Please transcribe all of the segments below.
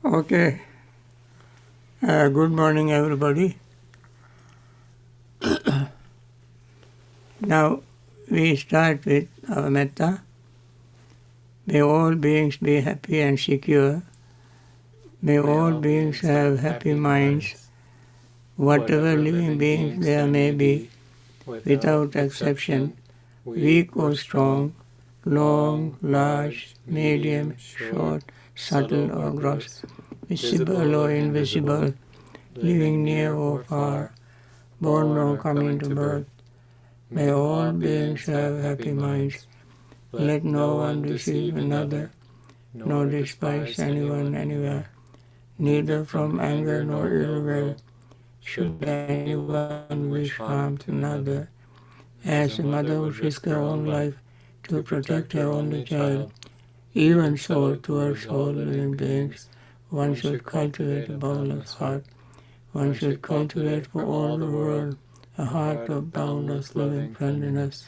Okay. Good morning, everybody. Now we start with our metta. May all beings be happy and secure. May all beings have happy minds. Whatever living beings there may be, without exception, weak or strong, long, large, medium, short, subtle or gross, visible or invisible, living near or far, born or coming to birth. May all beings have happy minds. Let no one deceive another, nor despise anyone anywhere. Neither from anger nor ill will should anyone wish harm to another. As a mother would risk her own life to protect her only child, even so towards all living beings, one should cultivate a boundless heart. One should cultivate for all the world a heart of boundless loving friendliness,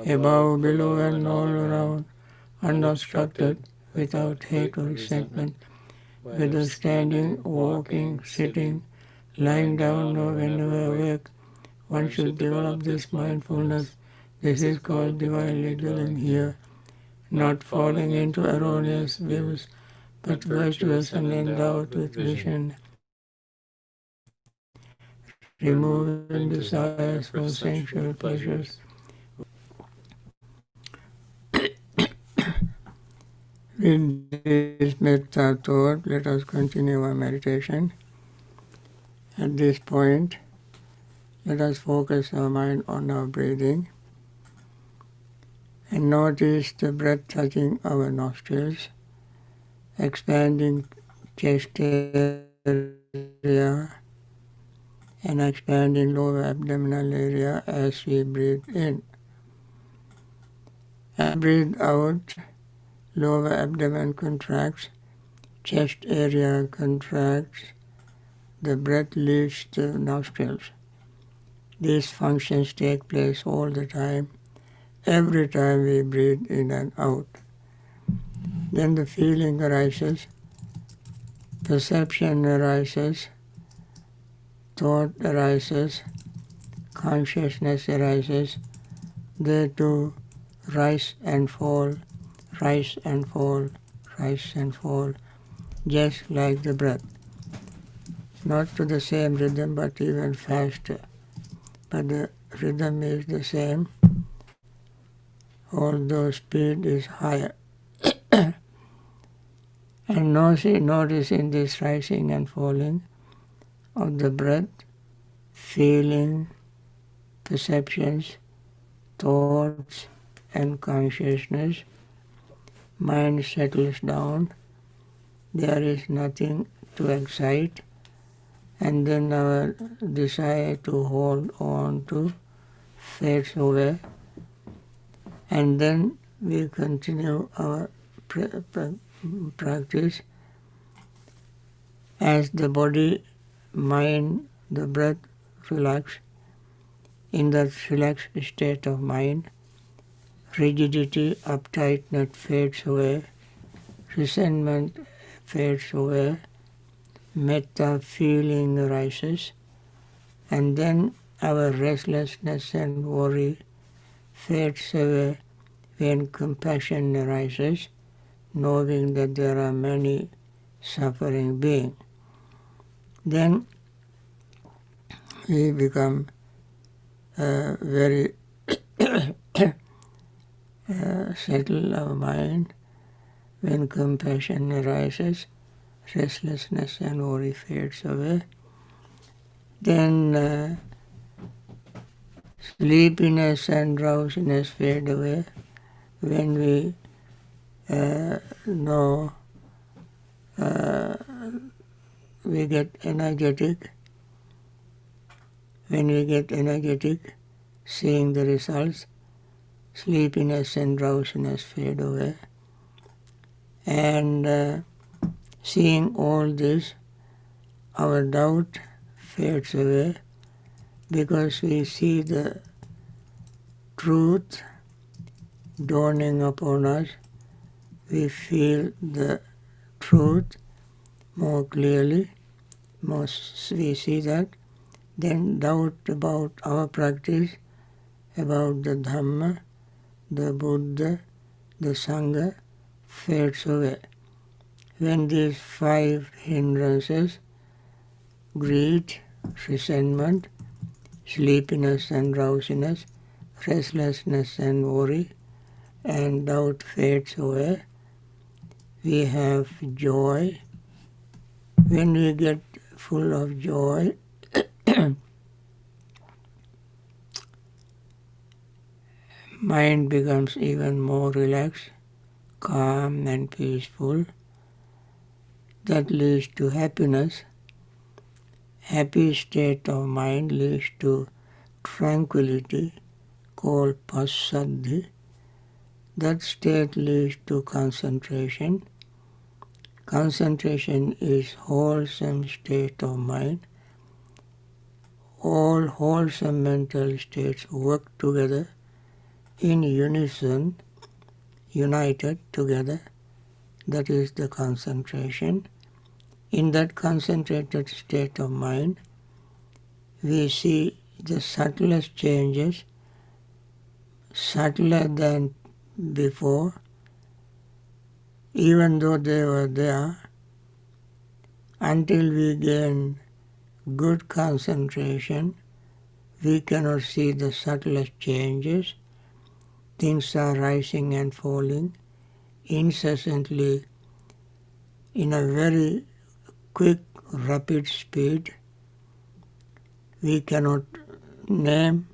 above, below, and all around, unobstructed, without hate or resentment, whether standing, walking, sitting, lying down, or whenever awake. One should develop this mindfulness. This is called divinely dwelling here, not falling into erroneous views, but virtuous and endowed with vision, removing desires for sensual pleasures. With this metta thought, let us continue our meditation. At this point, let us focus our mind on our breathing and notice the breath touching our nostrils, expanding chest area and expanding lower abdominal area as we breathe in. And breathe out, lower abdomen contracts, chest area contracts, the breath leaves the nostrils. These functions take place all the time, every time we breathe in and out. Then the feeling arises, perception arises, thought arises, consciousness arises. They too rise and fall, rise and fall, rise and fall, just like the breath. Not to the same rhythm, but even faster. But the rhythm is the same, although speed is higher. And notice in this rising and falling of the breath, feeling, perceptions, thoughts, and consciousness, mind settles down. There is nothing to excite, and then our desire to hold on to fades away, and then we continue our practice as the body, mind, the breath relax. In that relaxed state of mind, rigidity, uptightness fades away, resentment fades away, metta feeling arises, and then our restlessness and worry fades away when compassion arises, knowing that there are many suffering beings. Then we become very settle our mind. When compassion arises, restlessness and worry fades away. Then sleepiness and drowsiness fade away. When we know we get energetic. When we get energetic, seeing the results, sleepiness and drowsiness fade away. And seeing all this, our doubt fades away because we see the truth dawning upon us. We feel the truth more clearly, we see that, then doubt about our practice, about the Dhamma, the Buddha, the Sangha fades away. When these 5 hindrances, greed, resentment, sleepiness and drowsiness, restlessness and worry, and doubt fades away, we have joy. When we get full of joy, mind becomes even more relaxed, calm and peaceful. That leads to happiness. Happy state of mind leads to tranquility, called passaddhi. That state leads to concentration. Concentration is wholesome state of mind. All wholesome mental states work together in unison, united together. That is the concentration. In that concentrated state of mind, we see the subtlest changes, subtler than before, even though they were there, until we gain good concentration, we cannot see the subtlest changes. Things are rising and falling incessantly in a very quick, rapid speed. We cannot name,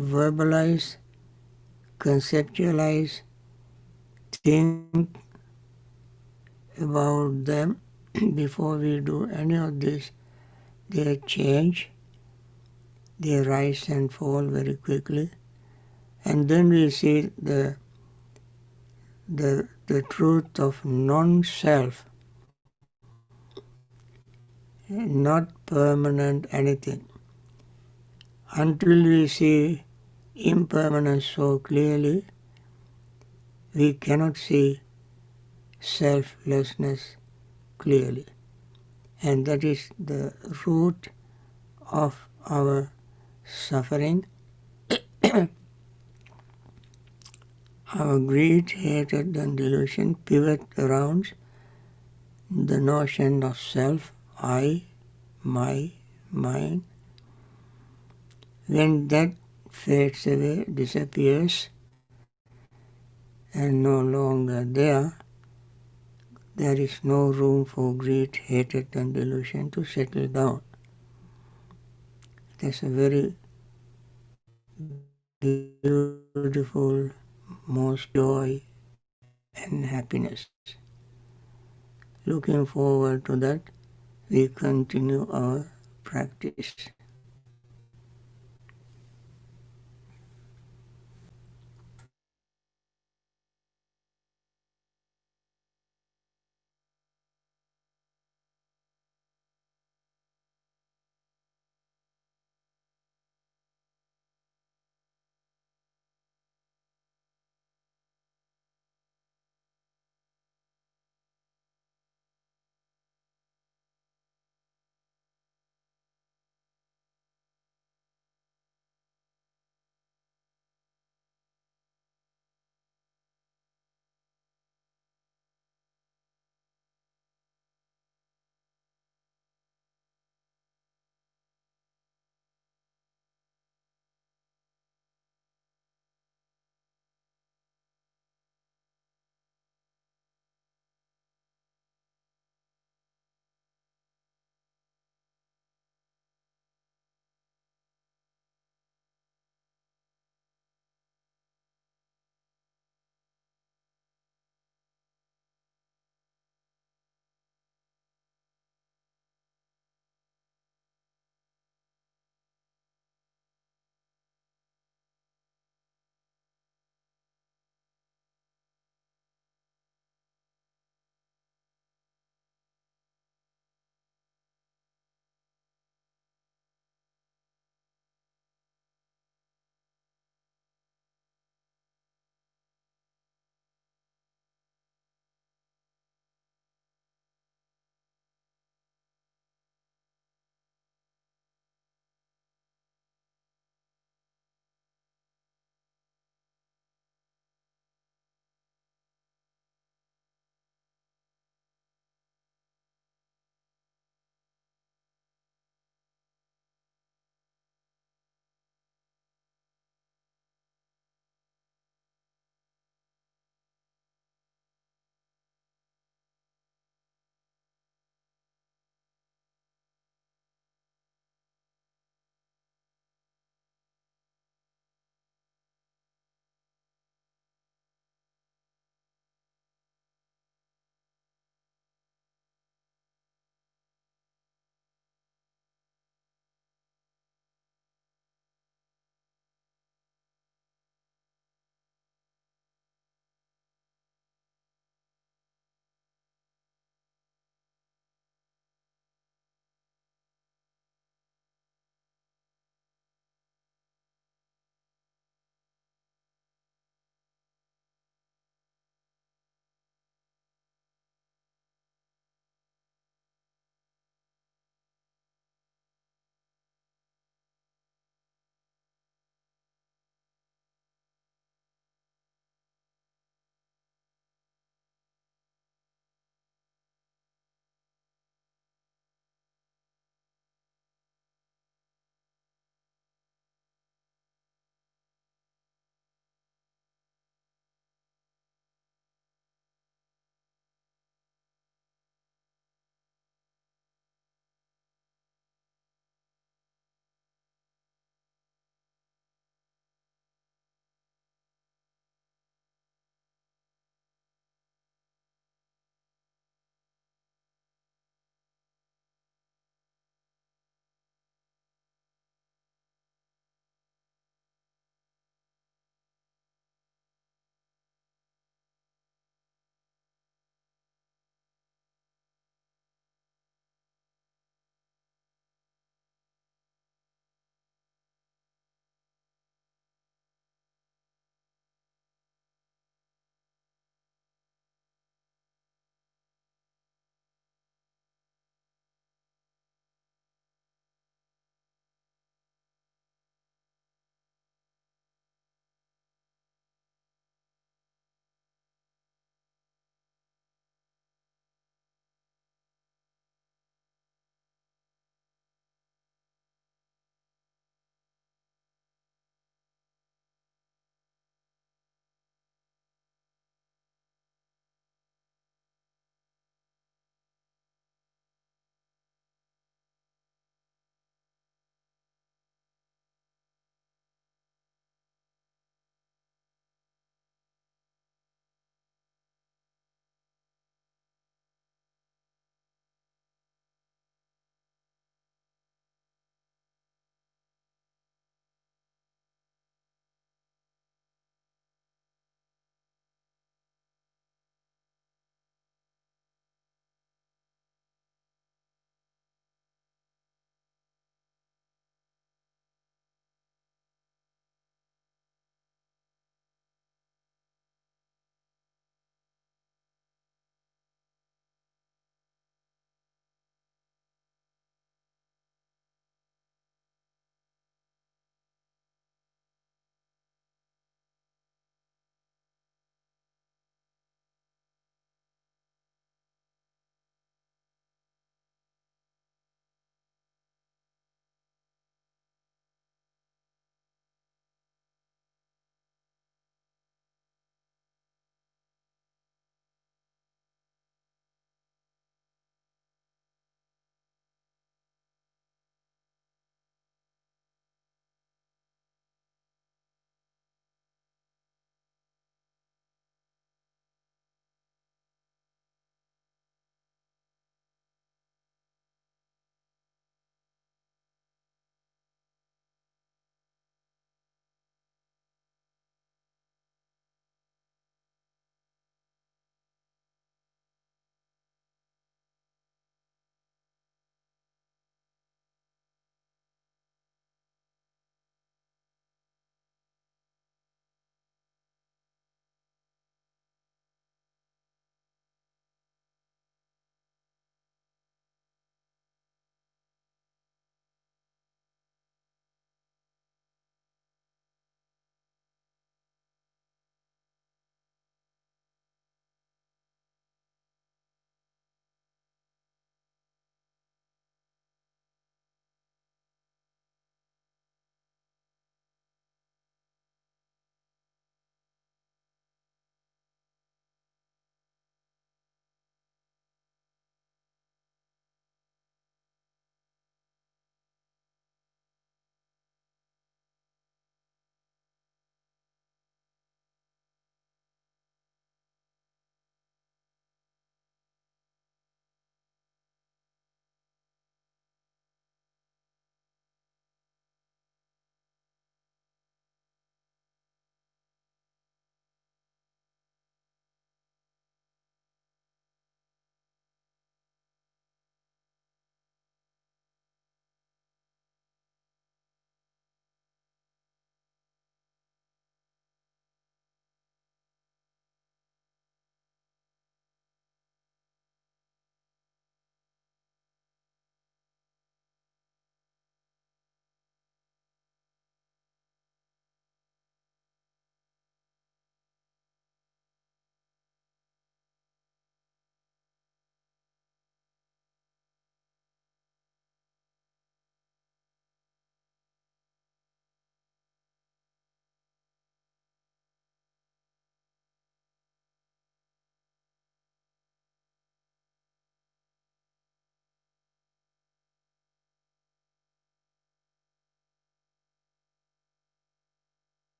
verbalize, conceptualize, think about them before we do any of this. They change, they rise and fall very quickly. And then we see the truth of non-self, not permanent anything. Until we see impermanence so clearly, we cannot see selflessness clearly. And that is the root of our suffering. Our greed, hatred and delusion pivot around the notion of self, I, my, mine. When that fades away, disappears, and no longer there is no room for greed, hatred and delusion to settle down. That's a very beautiful, most joy and happiness. Looking forward to that, we continue our practice.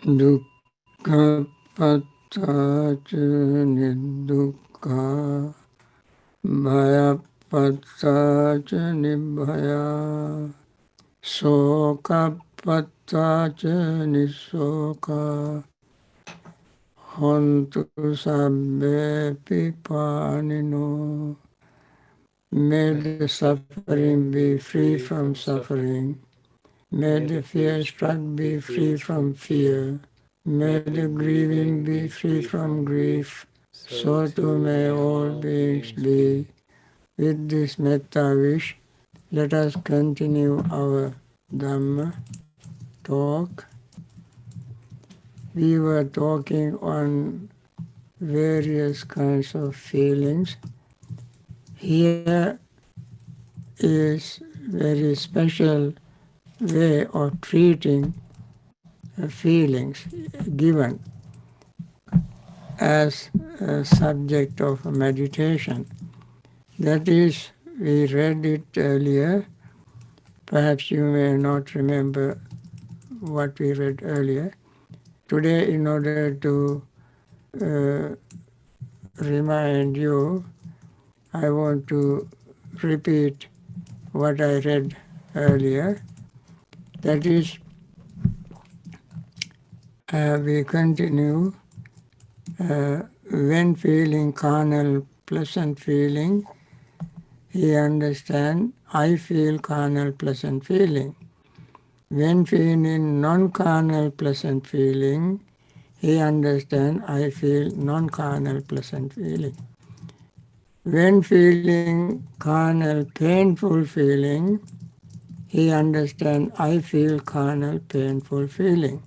dukkha pattaca nidukkha bhaya pattaca nibhaya soka pattaca nisoka hontu sabbe pipanino. May the suffering be free from suffering. May the fear struck be free from fear. May the grieving be free from grief. So too may all beings be. With this metta wish, let us continue our Dhamma talk. We were talking on various kinds of feelings. Here is very special way of treating feelings given as a subject of meditation. That is, we read it earlier. Perhaps you may not remember what we read earlier. Today, in order to uh, remind you, I want to repeat what I read earlier. That is, we continue when feeling carnal, pleasant feeling, he understand, I feel carnal, pleasant feeling. When feeling non-carnal, pleasant feeling, he understand, I feel non-carnal, pleasant feeling. When feeling carnal, painful feeling, he understand, I feel carnal, painful feeling.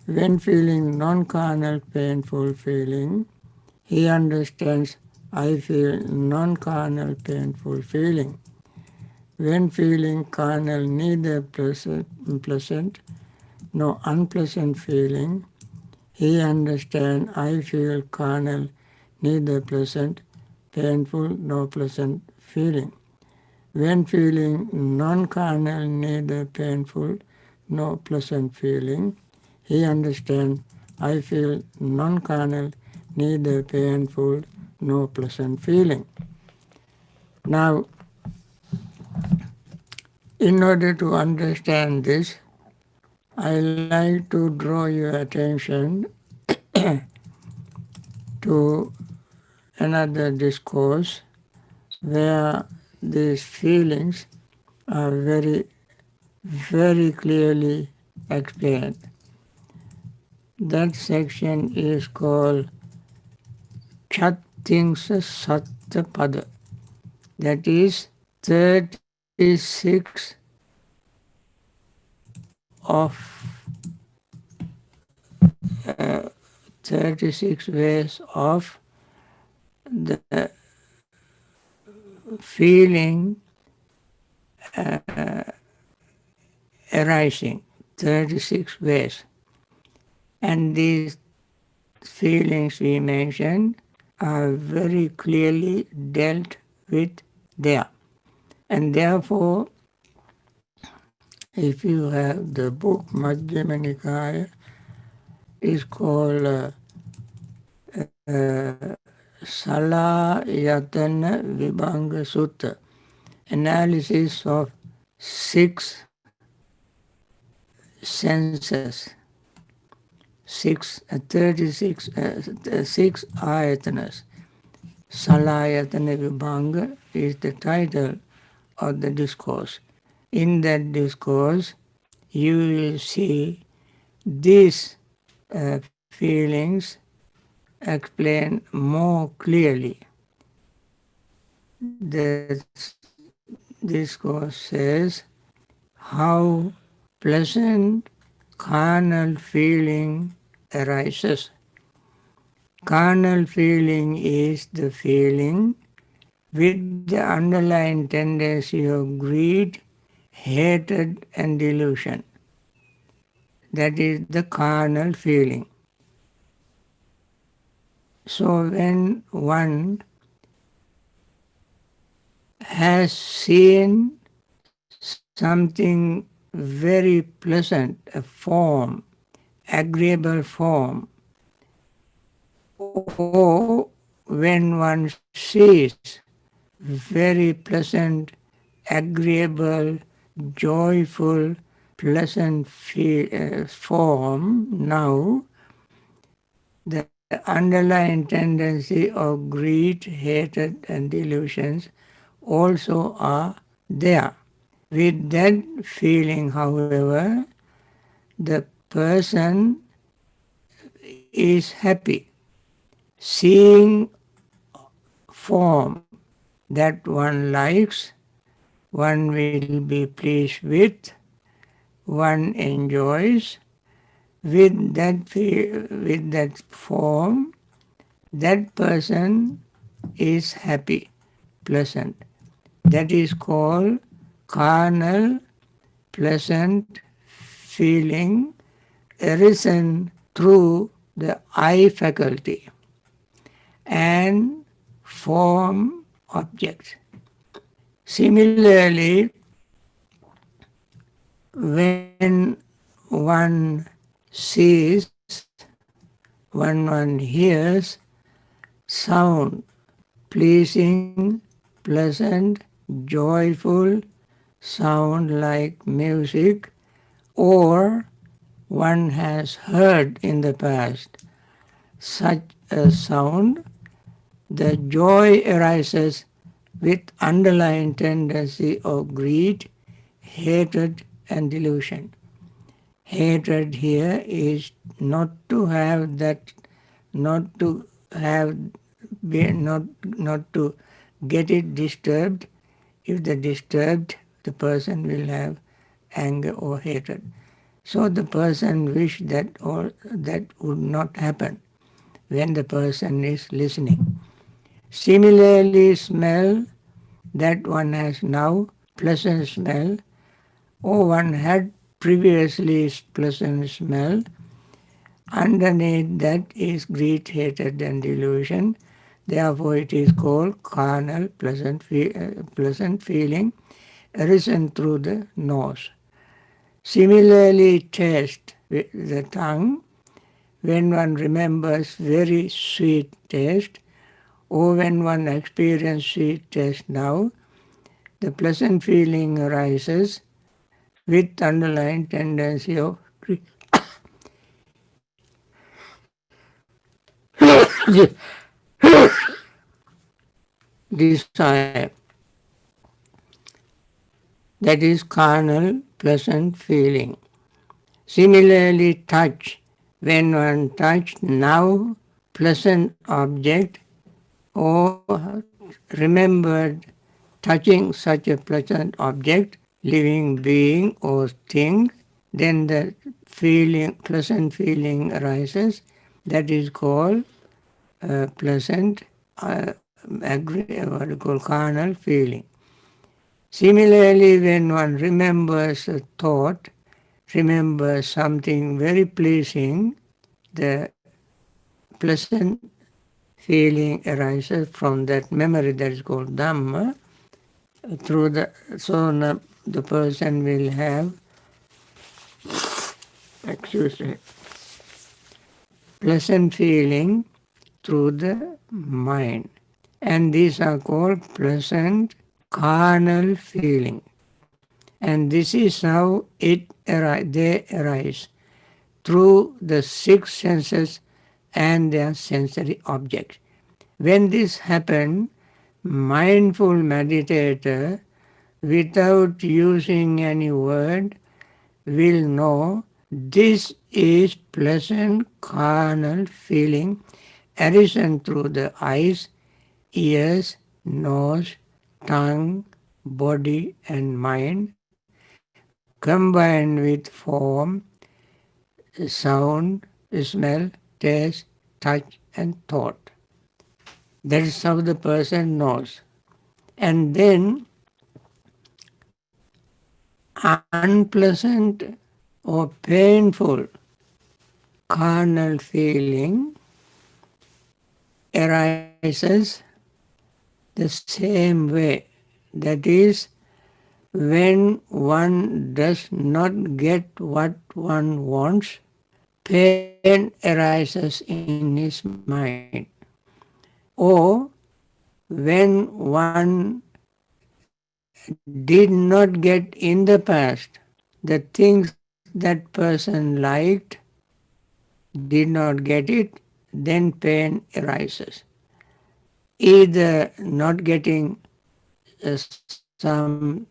When feeling non-carnal, painful feeling, he understands, I feel non-carnal, painful feeling. When feeling carnal, neither pleasant nor unpleasant feeling, he understands, I feel carnal, neither pleasant, painful nor pleasant feeling. When feeling non-carnal, neither painful nor pleasant feeling, he understands, I feel non-carnal, neither painful nor pleasant feeling. Now, in order to understand this, I like to draw your attention to another discourse where these feelings are very, very clearly explained. That section is called Chattingsa Sattapada. That is 36 of 36 ways of the feeling arising. 36 ways. And these feelings we mentioned are very clearly dealt with there. And therefore, if you have the book Majjhima Nikaya, is called Salayatana Vibhanga Sutta, analysis of 6 senses, 36, 6 ayatanas. Salayatana Vibhanga is the title of the discourse. In that discourse, you will see these feelings explained more clearly. The discourse says how pleasant carnal feeling arises. Carnal feeling is the feeling with the underlying tendency of greed, hatred, and delusion. That is the carnal feeling. So when one has seen something very pleasant, a form, agreeable form, or when one sees very pleasant, agreeable, joyful, pleasant form, now the underlying tendency of greed, hatred, and delusions also are there. With that feeling, however, the person is happy. Seeing form that one likes, one will be pleased with, one enjoys, with that form, that person is happy, pleasant. That is called carnal, pleasant feeling arisen through the eye faculty and form objects. Similarly, when one sees, when one hears sound, pleasing, pleasant, joyful sound like music, or one has heard in the past such a sound, the joy arises with underlying tendency of greed, hatred, and delusion. Hatred here is not to have that, not to have, not to get it disturbed. If the disturbed, the person will have anger or hatred. So the person wish that or that would not happen when the person is listening. Similarly, smell that one has now, pleasant smell, or one had previously pleasant smell, underneath that is greed, hatred, and delusion. Therefore, it is called carnal, pleasant feeling arisen through the nose. Similarly, taste, with the tongue, when one remembers very sweet taste, or when one experiences sweet taste now, the pleasant feeling arises with underlying tendency of desire. That is carnal, pleasant feeling. Similarly, touch. When one touched now pleasant object or remembered touching such a pleasant object, living being or thing, then the feeling, pleasant feeling arises. That is called pleasant, what you call carnal feeling. Similarly, when one remembers a thought, remembers something very pleasing, the pleasant feeling arises from that memory that is called Dhamma. Through the so the person will have, excuse me, pleasant feeling through the mind, and these are called pleasant carnal feeling. And this is how they arise through the six senses and their sensory objects. When this happens, mindful meditator, without using any word, will know this is pleasant carnal feeling arisen through the eyes, ears, nose, tongue, body, and mind, combined with form, sound, smell, taste, touch, and thought. That is how the person knows. And then unpleasant or painful carnal feeling arises the same way. That is, when one does not get what one wants, pain arises in his mind. Or when one did not get in the past the things that person liked, did not get it, then pain arises. Either not getting some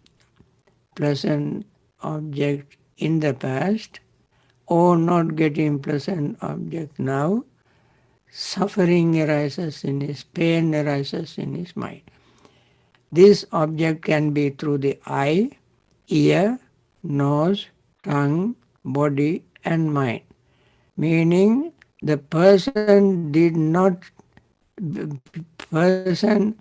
pleasant object in the past or not getting pleasant object now, suffering arises in his, pain arises in his mind. This object can be through the eye, ear, nose, tongue, body and mind. Meaning the person did not, person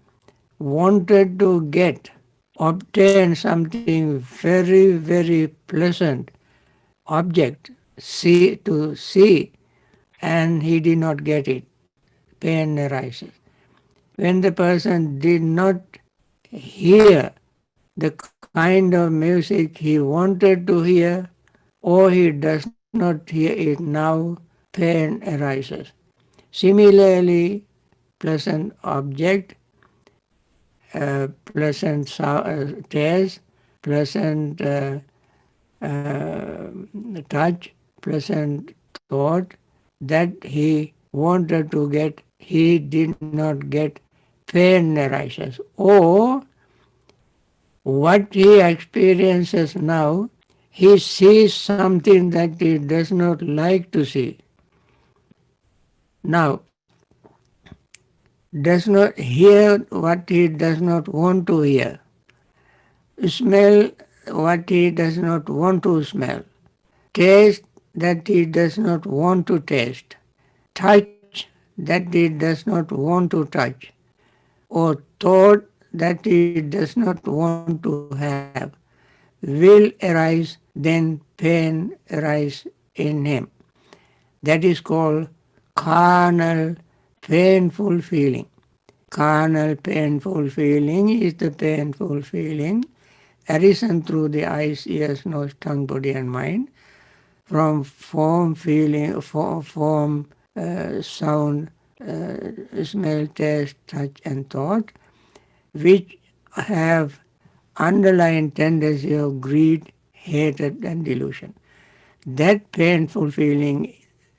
wanted to get, obtain something very, very pleasant object to see, and he did not get it. Pain arises. When the person did not hear the kind of music he wanted to hear, or he does not hear it now, pain arises. Similarly, pleasant object, pleasant taste, pleasant touch, pleasant thought that he wanted to get, he did not get, pain arises. Or what he experiences now, he sees something that he does not like to see. Now, does not hear what he does not want to hear, smell what he does not want to smell, taste that he does not want to taste, touch that he does not want to touch, or thought that he does not want to have, will arise, then pain arise in him. That is called carnal painful feeling. Carnal painful feeling is the painful feeling arisen through the eyes, ears, nose, tongue, body and mind from form, feeling, form, sound, smell, taste, touch and thought, which have underlying tendency of greed, hatred and delusion. That painful feeling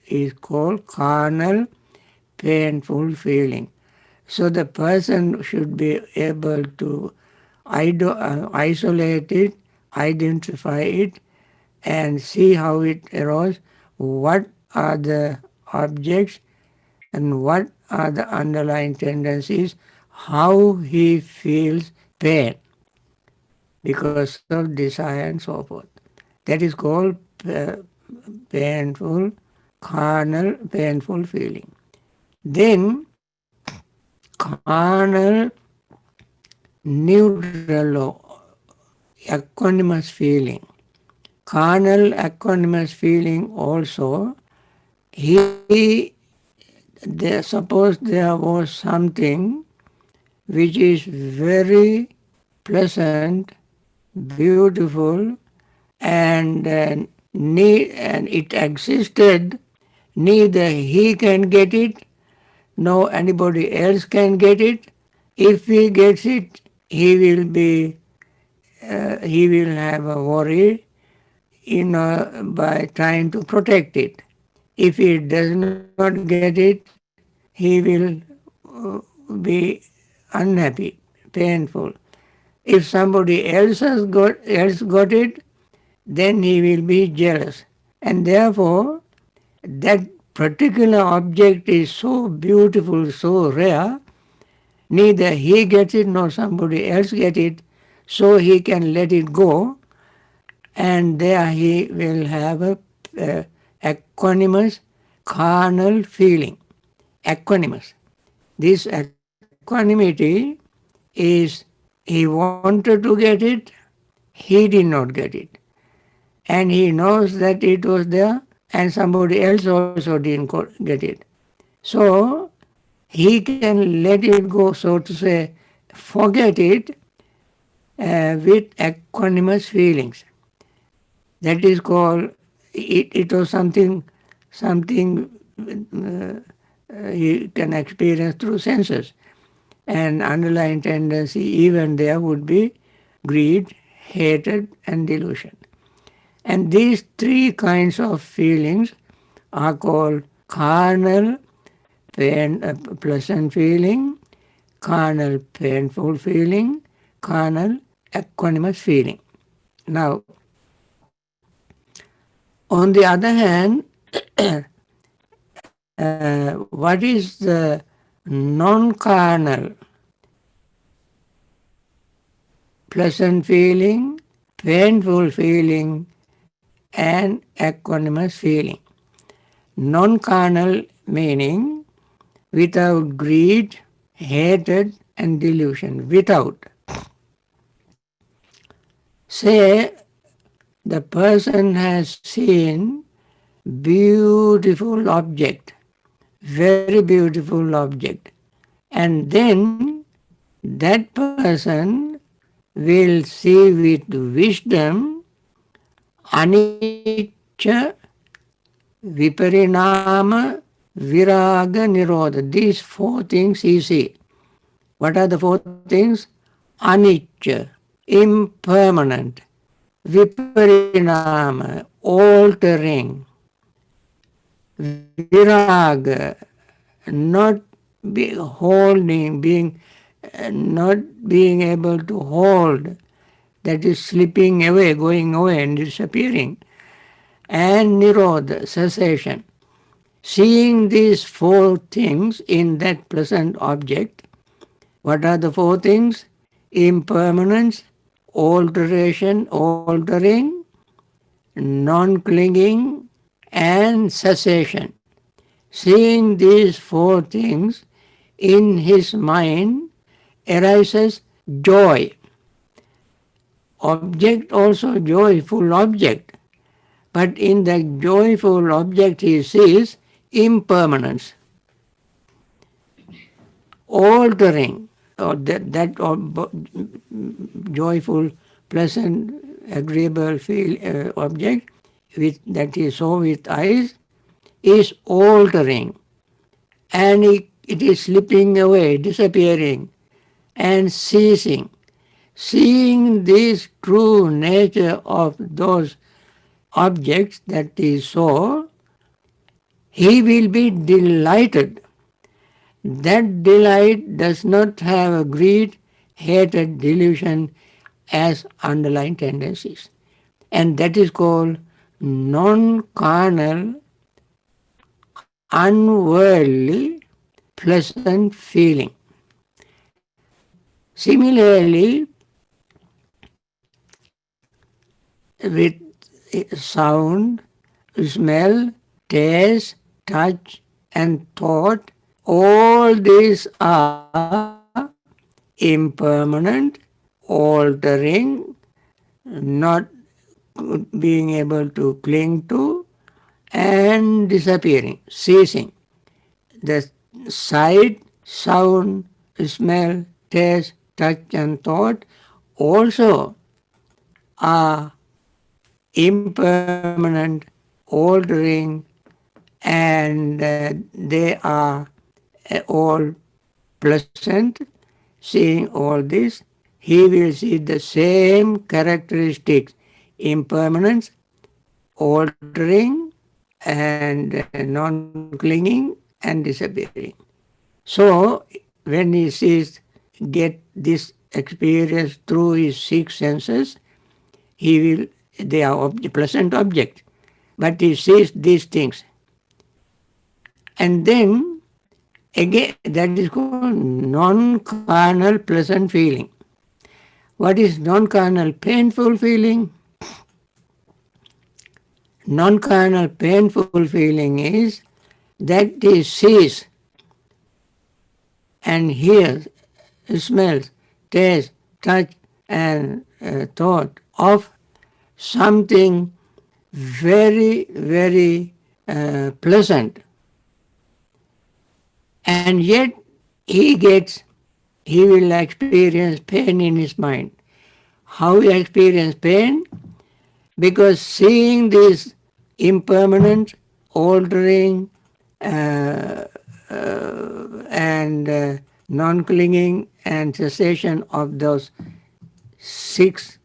is called carnal painful feeling. So the person should be able to isolate it, identify it, and see how it arose, what are the objects and what are the underlying tendencies, how he feels pain because of desire and so forth. That is called painful, carnal, painful feeling. Then carnal, neutral, equanimous feeling. Carnal, equanimous feeling also, suppose there was something which is very pleasant, beautiful, and it existed, neither he can get it, nor anybody else can get it. If he gets it, he will have a worry, by trying to protect it. If he does not get it, he will be unhappy, painful. If somebody else got it, then he will be jealous. And therefore, that particular object is so beautiful, so rare, neither he gets it nor somebody else gets it, so he can let it go, and there he will have a equanimous carnal feeling. Equanimous. This equanimity is, he wanted to get it, he did not get it. And he knows that it was there and somebody else also didn't get it. So he can let it go, so to say, forget it with equanimous feelings. That is called, it was something something he can experience through senses. And underlying tendency even there would be greed, hatred and delusion. And these three kinds of feelings are called carnal, pleasant feeling, carnal, painful feeling, carnal, equanimous feeling. Now, on the other hand, what is the non-carnal pleasant feeling, painful feeling, and equanimous feeling? Non-carnal meaning without greed, hatred, and delusion. Without. Say the person has seen beautiful object, very beautiful object, and then that person will see with wisdom anicca, viparinama, viraga, nirodha. These four things he see. What are the four things? Anicca, impermanent, viparinama, altering, viraga, not be holding, not being able to hold, that is slipping away, going away and disappearing, and nirodha, cessation. Seeing these four things in that pleasant object, what are the four things? Impermanence, altering, non-clinging, and cessation. Seeing these four things in his mind arises joy. Object also joyful object, but in the joyful object he sees impermanence, altering, or that joyful, pleasant, agreeable object that he saw with eyes is altering, and it is slipping away, disappearing, and ceasing. Seeing this true nature of those objects that he saw, he will be delighted. That delight does not have a greed, hatred, delusion as underlying tendencies. And that is called non-carnal, unworldly, pleasant feeling. Similarly, with sound, smell, taste, touch, and thought, all these are impermanent, altering, not being able to cling to, and disappearing, ceasing. The sight, sound, smell, taste, touch, and thought also are impermanent, altering, and they are all pleasant. Seeing all this, he will see the same characteristics: impermanence, altering, and non-clinging, and disappearing. So, when he sees, get this experience through his six senses, he will, they are pleasant objects, but he sees these things. And then, again, that is called non-carnal pleasant feeling. What is non-carnal painful feeling? Non-carnal painful feeling is that he sees and hears, smells, tastes, touch, and thought of something very, very pleasant. And yet he will experience pain in his mind. How he experience pain? Because seeing this impermanent, altering, and non-clinging and cessation of those six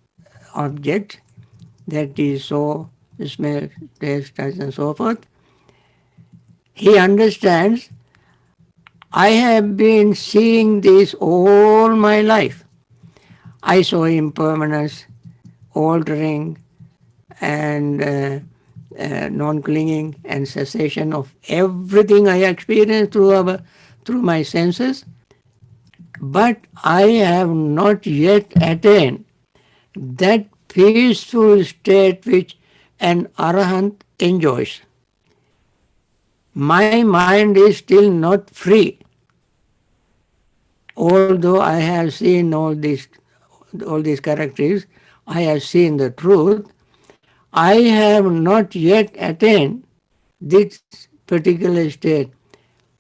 objects, that is so, smell, taste, touch, and so forth, he understands, I have been seeing this all my life. I saw impermanence, altering, and non-clinging and cessation of everything I experience through my senses, but I have not yet attained that peaceful state which an arahant enjoys. My mind is still not free, although I have seen all these characters, I have seen the truth. I have not yet attained this particular state.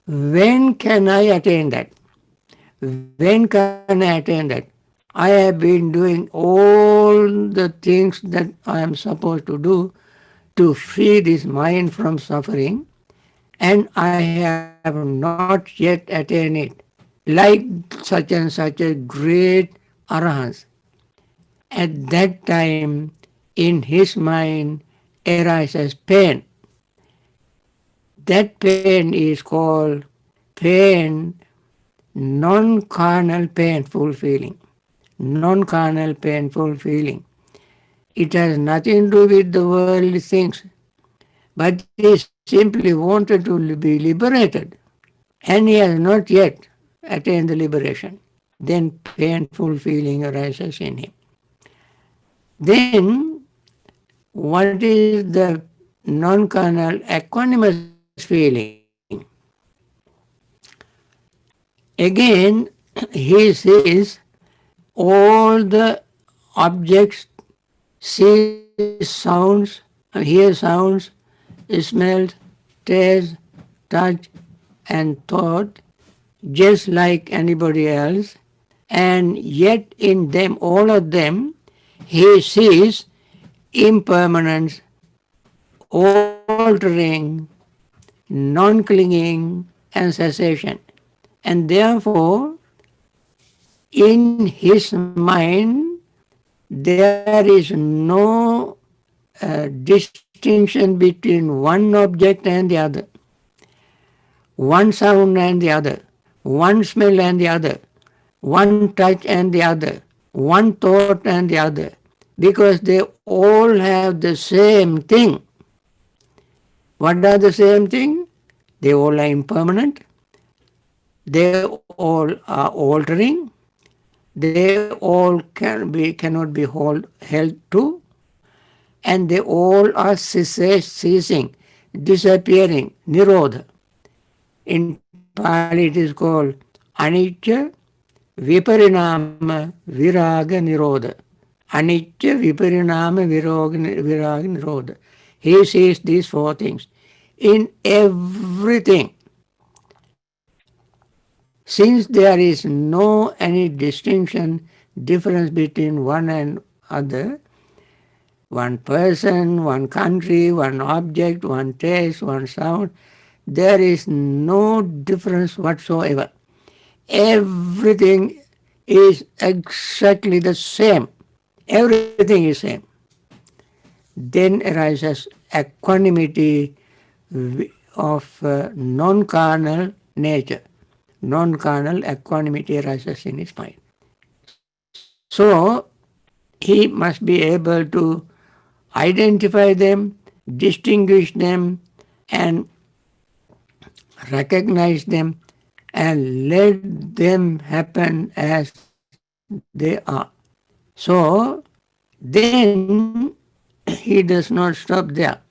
When can I attain that? When can I attain that? I have been doing all the things that I am supposed to do to free this mind from suffering, and I have not yet attained it. Like such and such a great arahants, at that time in his mind arises pain. That pain is called pain, non-carnal painful feeling. Non-carnal painful feeling. It has nothing to do with the worldly things, but he simply wanted to be liberated, and he has not yet attained the liberation. Then painful feeling arises in him. Then what is the non-carnal equanimous feeling? Again, he sees all the objects, sees sounds, hears sounds, smells, tastes, touch, and thought, just like anybody else, and yet in them, all of them, he sees impermanence, altering, non-clinging, and cessation. And therefore, in his mind, there is no distinction between one object and the other, one sound and the other, one smell and the other, one touch and the other, one thought and the other, because they all have the same thing. What are the same thing? They all are impermanent, they all are altering, they all cannot be held to, and they all are ceasing, disappearing, nirodha. In Pali it is called anicca viparinama viraga nirodha. Anicca viparinama viraga nirodha. He sees these four things in everything. Since there is no any distinction, difference between one and other, one person, one country, one object, one taste, one sound, there is no difference whatsoever. Everything is exactly the same. Everything is same. Then arises equanimity of non-carnal nature. Non-carnal equanimity arises in his mind. So he must be able to identify them, distinguish them, and recognize them, and let them happen as they are. So then he does not stop there.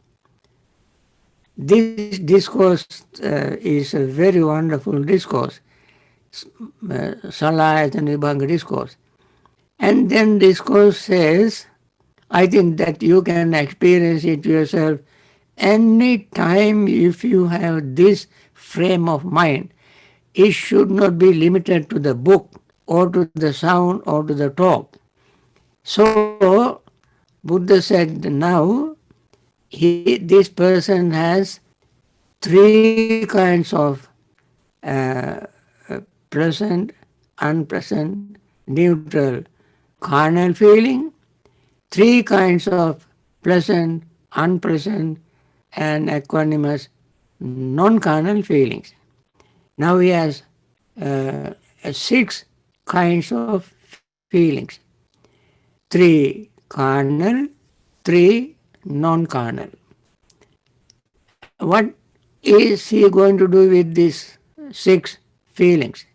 This discourse is a very wonderful discourse, Salayat and Vibhanga discourse. And then discourse says, I think that you can experience it yourself any time if you have this frame of mind. It should not be limited to the book or to the sound or to the talk. So Buddha said, now this person has three kinds of uh, pleasant, unpleasant, neutral, carnal feeling, three kinds of pleasant, unpleasant, and equanimous, non-carnal feelings. Now he has six kinds of feelings. Three carnal, three non-carnal. What is he going to do with these six feelings?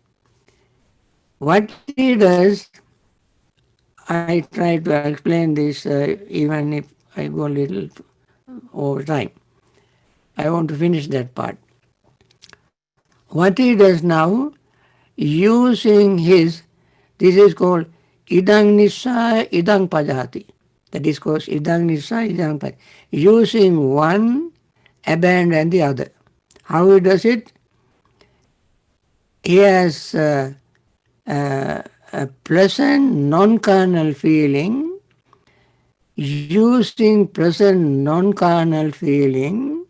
What he does, I try to explain this even if I go a little over time. I want to finish that part. What he does now, using his, this is called idang nissa, idang pajati. The discourse idang nissa, idang pajati. Using one, abandon the other. How he does it? He has a pleasant non-carnal feeling. Using pleasant non-carnal feeling,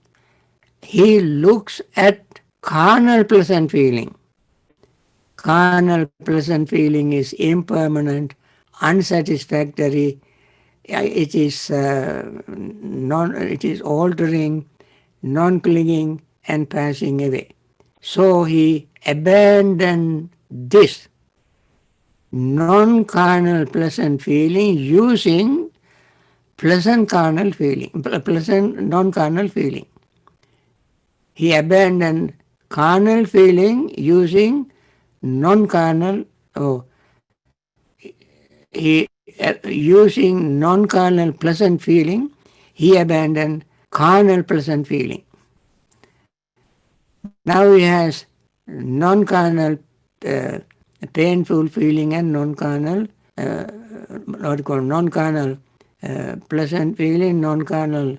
he looks at carnal pleasant feeling. Carnal pleasant feeling is impermanent, unsatisfactory. It is it is altering, non-clinging, and passing away. So he abandoned this non-carnal pleasant feeling using pleasant carnal feeling, pleasant non-carnal feeling. He abandoned carnal feeling using non-carnal, he using non-carnal pleasant feeling, he abandoned carnal pleasant feeling. Now he has non-carnal painful feeling and non-carnal, what you call non-carnal pleasant feeling, non-carnal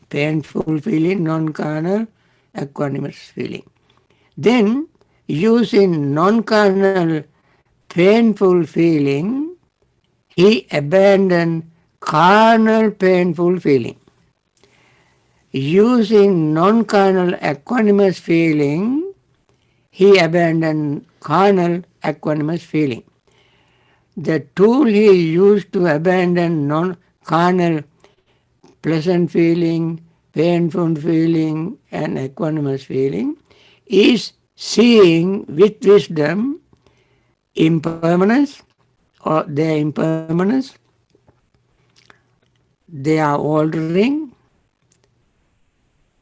painful feeling, non-carnal equanimous feeling. Then, using non-carnal painful feeling, he abandoned carnal painful feeling. Using non-carnal equanimous feeling, he abandoned carnal equanimous feeling. The tool he used to abandon non-carnal pleasant feeling, painful feeling, and equanimous feeling is seeing with wisdom impermanence or their impermanence, they are altering,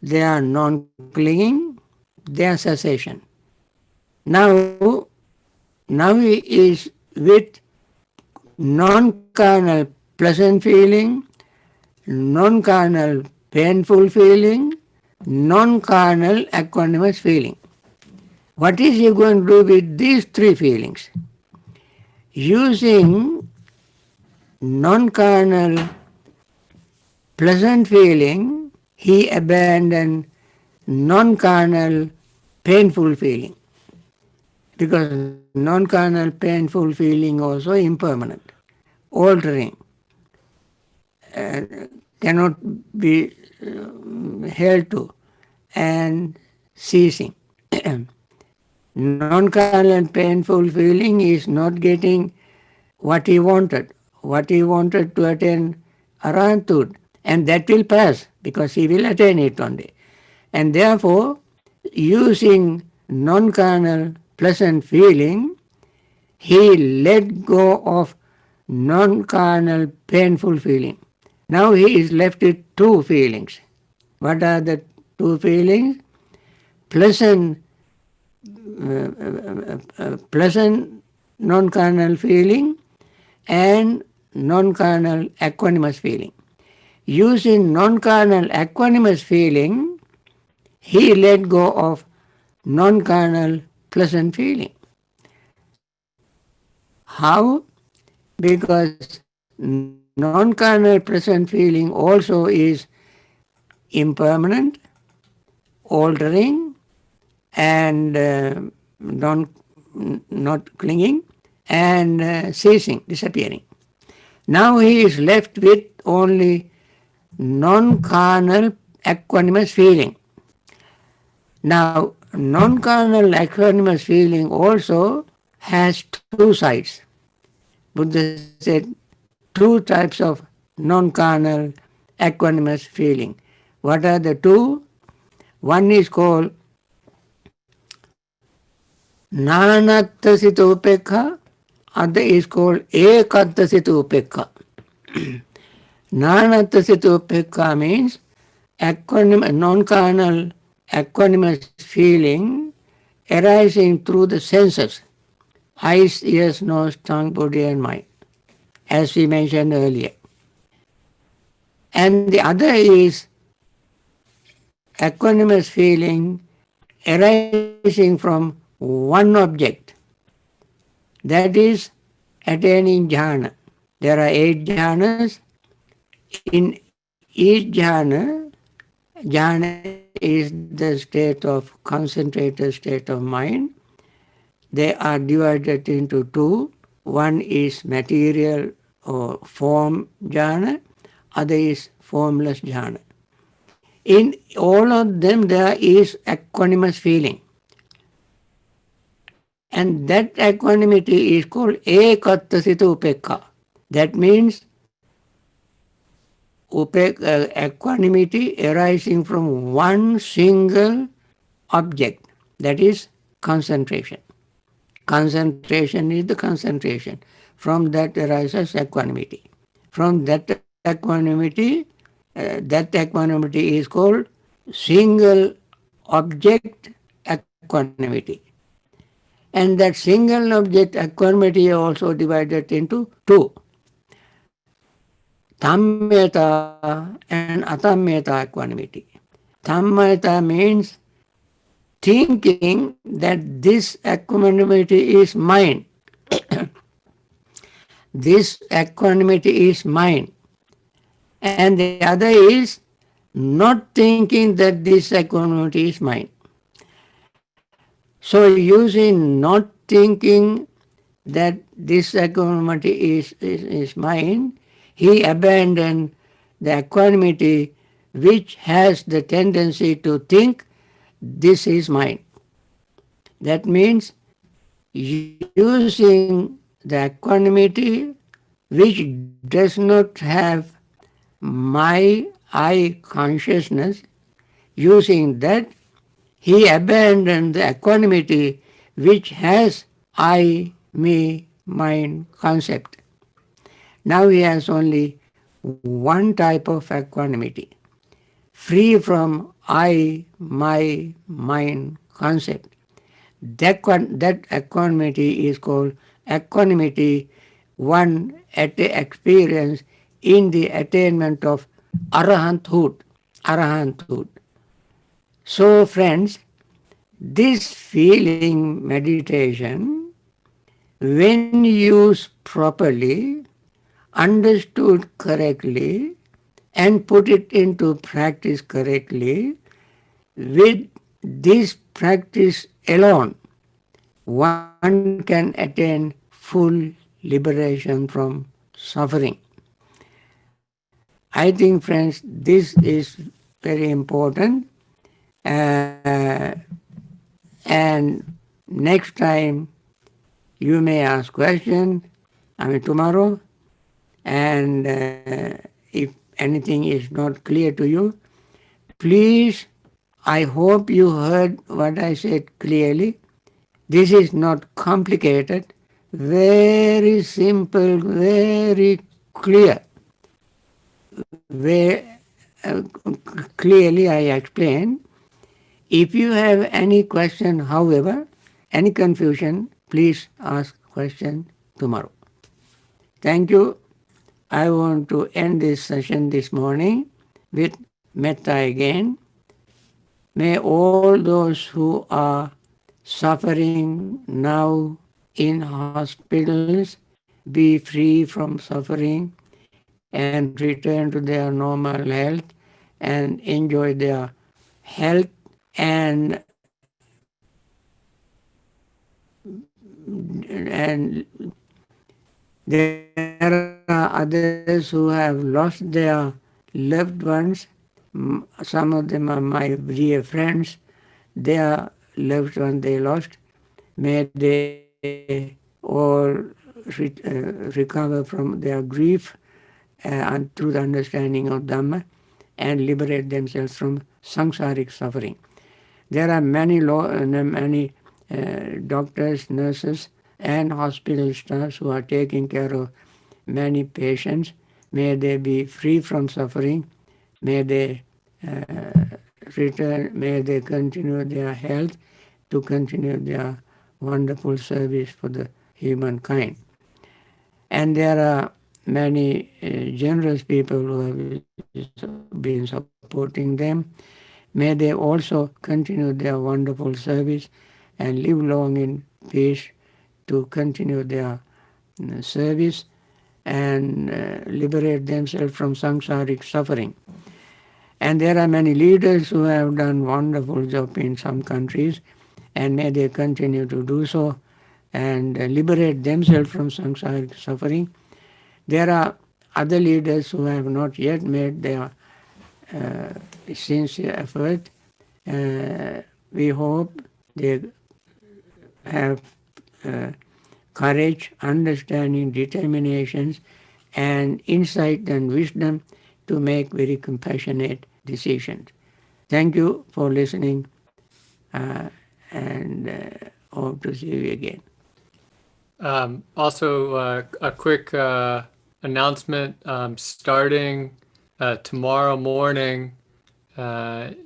they are non-clinging, they are cessation. Now he is with non-carnal pleasant feeling, non-carnal painful feeling, non-carnal equanimous feeling. What is he going to do with these three feelings? Using non-carnal pleasant feeling, he abandoned non-carnal painful feeling. Because non-carnal painful feeling also impermanent, altering, cannot be held to, and ceasing. Non-carnal painful feeling is not getting what he wanted to attain arahanthood, and that will pass because he will attain it one day. And therefore, using non-carnal pleasant feeling, he let go of non-carnal painful feeling. Now he is left with two feelings. What are the two feelings? Pleasant non-carnal feeling and non-carnal equanimous feeling. Using non-carnal equanimous feeling, he let go of non-carnal pleasant feeling. How? Because non-carnal pleasant feeling also is impermanent, altering, and not clinging, and ceasing, disappearing. Now he is left with only non-carnal equanimous feeling. Now, non-carnal equanimous feeling also has two sides. Buddha said two types of non-carnal equanimous feeling. What are the two? One is called Nanatasita upekha, other is called Ekatasita upekha. Nanatasita upekha means non-carnal equanimous feeling arising through the senses, eyes, ears, nose, tongue, body and mind, as we mentioned earlier. And the other is equanimous feeling arising from one object, that is attaining jhana. There are 8 jhanas. In each jhana is the state of concentrated state of mind. They are divided into two. One is material or form jhana, other is formless jhana. In all of them there is equanimous feeling. And that equanimity is called ekattasita upekha. That means equanimity arising from one single object, that is concentration. Concentration is the concentration. From that arises equanimity. From that equanimity is called single object equanimity. And that single object equanimity is also divided into two. Tammeta and atammeta equanimity. Tammeta means thinking that this equanimity is mine. This equanimity is mine. And the other is not thinking that this equanimity is mine. So using not thinking that this equanimity is mine, he abandoned the equanimity which has the tendency to think this is mine. That means using the equanimity which does not have my I consciousness, using that he abandoned the equanimity which has I, me, mine concept. Now he has only one type of equanimity, free from I, my, mine concept. That equanimity is called equanimity one experience in the attainment of arahanthood. Arahanthood. So friends, this feeling meditation, when used properly, understood correctly, and put it into practice correctly, with this practice alone, one can attain full liberation from suffering. I think, friends, this is very important. And next time you may ask questions, tomorrow, and if anything is not clear to you, please, I hope you heard what I said clearly. This is not complicated, very simple, very clear. Very clearly I explained. If you have any question, however, any confusion, please ask question tomorrow. Thank you. I want to end this session this morning with metta again. May all those who are suffering now in hospitals be free from suffering and return to their normal health and enjoy their health. And there are others who have lost their loved ones, some of them are my dear friends. Their loved ones they lost. May they all recover from their grief and through the understanding of Dhamma and liberate themselves from samsaric suffering. There are many doctors, nurses, and hospital staffs who are taking care of many patients. May they be free from suffering. May they return. May they continue their health to continue their wonderful service for the humankind. And there are many generous people who have been supporting them. May they also continue their wonderful service and live long in peace to continue their service and liberate themselves from samsaric suffering. And there are many leaders who have done wonderful job in some countries, and may they continue to do so and liberate themselves from samsaric suffering. There are other leaders who have not yet made their sincere effort. We hope they have courage, understanding, determinations, and insight and wisdom to make very compassionate decisions. Thank you for listening, and hope to see you again. Also, a quick announcement, starting tomorrow morning,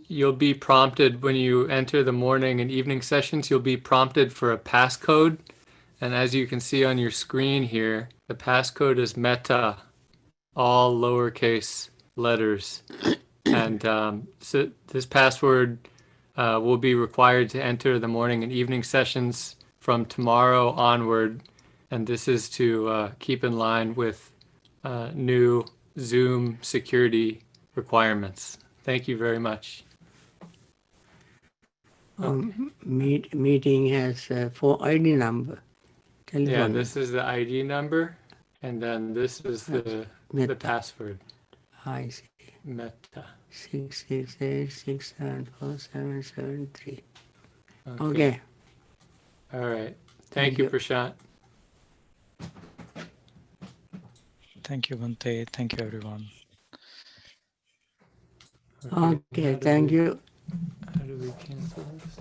you'll be prompted when you enter the morning and evening sessions, you'll be prompted for a passcode. And as you can see on your screen here, the passcode is metta, all lowercase letters. And so this password will be required to enter the morning and evening sessions from tomorrow onward. And this is to keep in line with new Zoom security requirements. Thank you very much. Meeting has 4 ID number. Telephone. Yeah, this is the ID number, and then this is the password. I see. Metta. 668-674-773. Okay. Okay. All right. Thank you, Prashant. Thank you, Bhante. Thank you, everyone. Okay, thank you. How do we cancel this?